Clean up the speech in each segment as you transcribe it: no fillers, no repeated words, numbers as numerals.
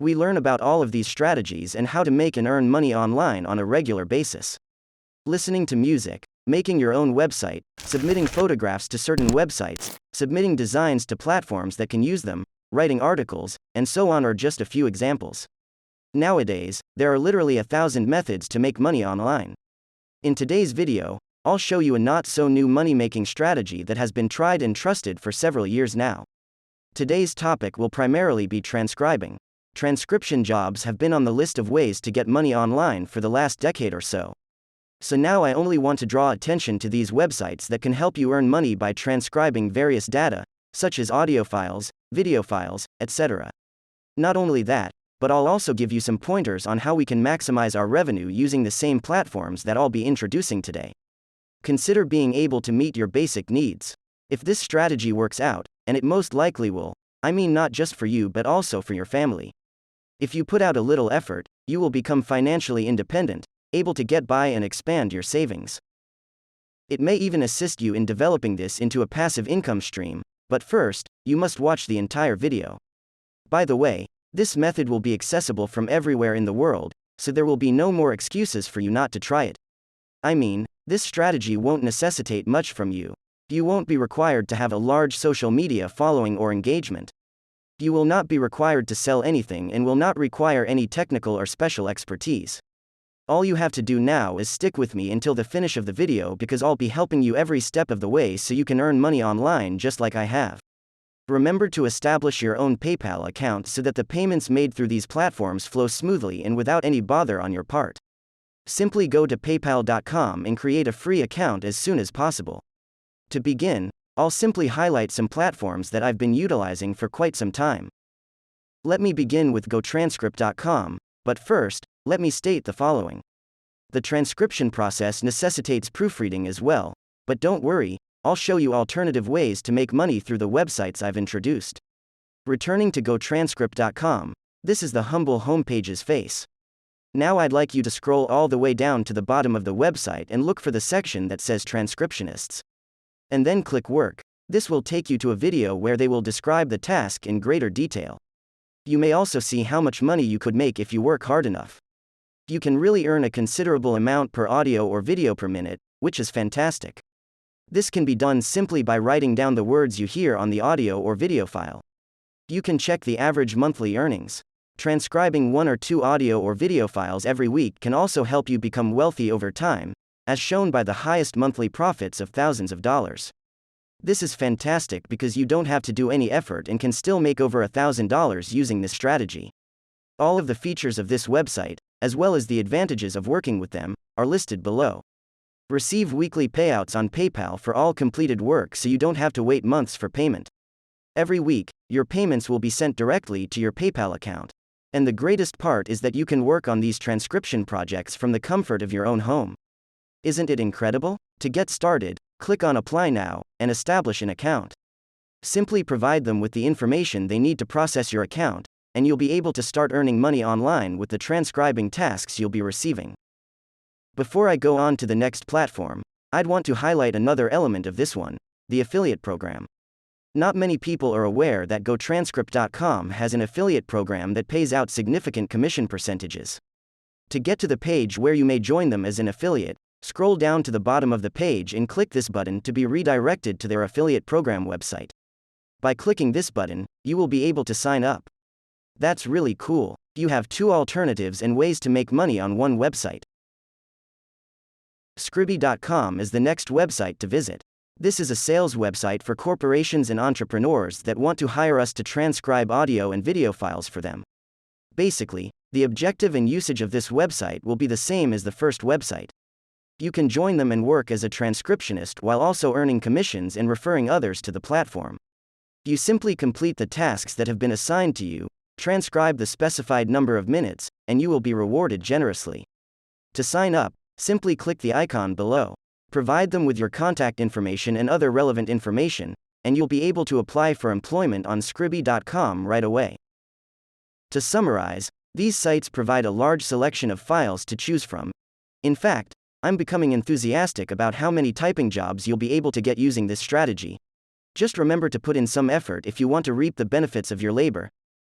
We learn about all of these strategies and how to make and earn money online on a regular basis. Listening to music, making your own website, submitting photographs to certain websites, submitting designs to platforms that can use them, writing articles, and so on are just a few examples. Nowadays, there are literally 1,000 methods to make money online. In today's video, I'll show you a not-so-new money-making strategy that has been tried and trusted for several years now. Today's topic will primarily be transcribing. Transcription jobs have been on the list of ways to get money online for the last decade or so. So now I only want to draw attention to these websites that can help you earn money by transcribing various data, such as audio files, video files, etc. Not only that, but I'll also give you some pointers on how we can maximize our revenue using the same platforms that I'll be introducing today. Consider being able to meet your basic needs. If this strategy works out, and it most likely will, I mean not just for you but also for your family. If you put out a little effort, you will become financially independent, able to get by and expand your savings. It may even assist you in developing this into a passive income stream, but first, you must watch the entire video. By the way, this method will be accessible from everywhere in the world, so there will be no more excuses for you not to try it. I mean, this strategy won't necessitate much from you. You won't be required to have a large social media following or engagement. You will not be required to sell anything and will not require any technical or special expertise. All you have to do now is stick with me until the finish of the video because I'll be helping you every step of the way so you can earn money online just like I have. Remember to establish your own PayPal account so that the payments made through these platforms flow smoothly and without any bother on your part. Simply go to paypal.com and create a free account as soon as possible. To begin, I'll simply highlight some platforms that I've been utilizing for quite some time. Let me begin with GoTranscript.com, but first, let me state the following. The transcription process necessitates proofreading as well, but don't worry, I'll show you alternative ways to make money through the websites I've introduced. Returning to GoTranscript.com, this is the humble homepage's face. Now I'd like you to scroll all the way down to the bottom of the website and look for the section that says Transcriptionists. And then click Work. This will take you to a video where they will describe the task in greater detail. You may also see how much money you could make if you work hard enough. You can really earn a considerable amount per audio or video per minute, which is fantastic. This can be done simply by writing down the words you hear on the audio or video file. You can check the average monthly earnings. Transcribing 1 or 2 audio or video files every week can also help you become wealthy over time, as shown by the highest monthly profits of thousands of dollars. This is fantastic because you don't have to do any effort and can still make over $1,000 using this strategy. All of the features of this website, as well as the advantages of working with them, are listed below. Receive weekly payouts on PayPal for all completed work so you don't have to wait months for payment. Every week, your payments will be sent directly to your PayPal account. And the greatest part is that you can work on these transcription projects from the comfort of your own home. Isn't it incredible? To get started, click on Apply Now, and establish an account. Simply provide them with the information they need to process your account, and you'll be able to start earning money online with the transcribing tasks you'll be receiving. Before I go on to the next platform, I'd want to highlight another element of this one, the affiliate program. Not many people are aware that GoTranscript.com has an affiliate program that pays out significant commission percentages. To get to the page where you may join them as an affiliate, scroll down to the bottom of the page and click this button to be redirected to their affiliate program website. By clicking this button, you will be able to sign up. That's really cool. You have 2 alternatives and ways to make money on one website. Scribby.com is the next website to visit. This is a sales website for corporations and entrepreneurs that want to hire us to transcribe audio and video files for them. Basically, the objective and usage of this website will be the same as the first website. You can join them and work as a transcriptionist while also earning commissions and referring others to the platform. You simply complete the tasks that have been assigned to you, transcribe the specified number of minutes, and you will be rewarded generously. To sign up, simply click the icon below. Provide them with your contact information and other relevant information, and you'll be able to apply for employment on Scribby.com right away. To summarize, these sites provide a large selection of files to choose from. In fact, I'm becoming enthusiastic about how many typing jobs you'll be able to get using this strategy. Just remember to put in some effort if you want to reap the benefits of your labor.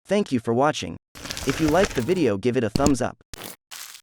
Thank you for watching. If you like the video, give it a thumbs up.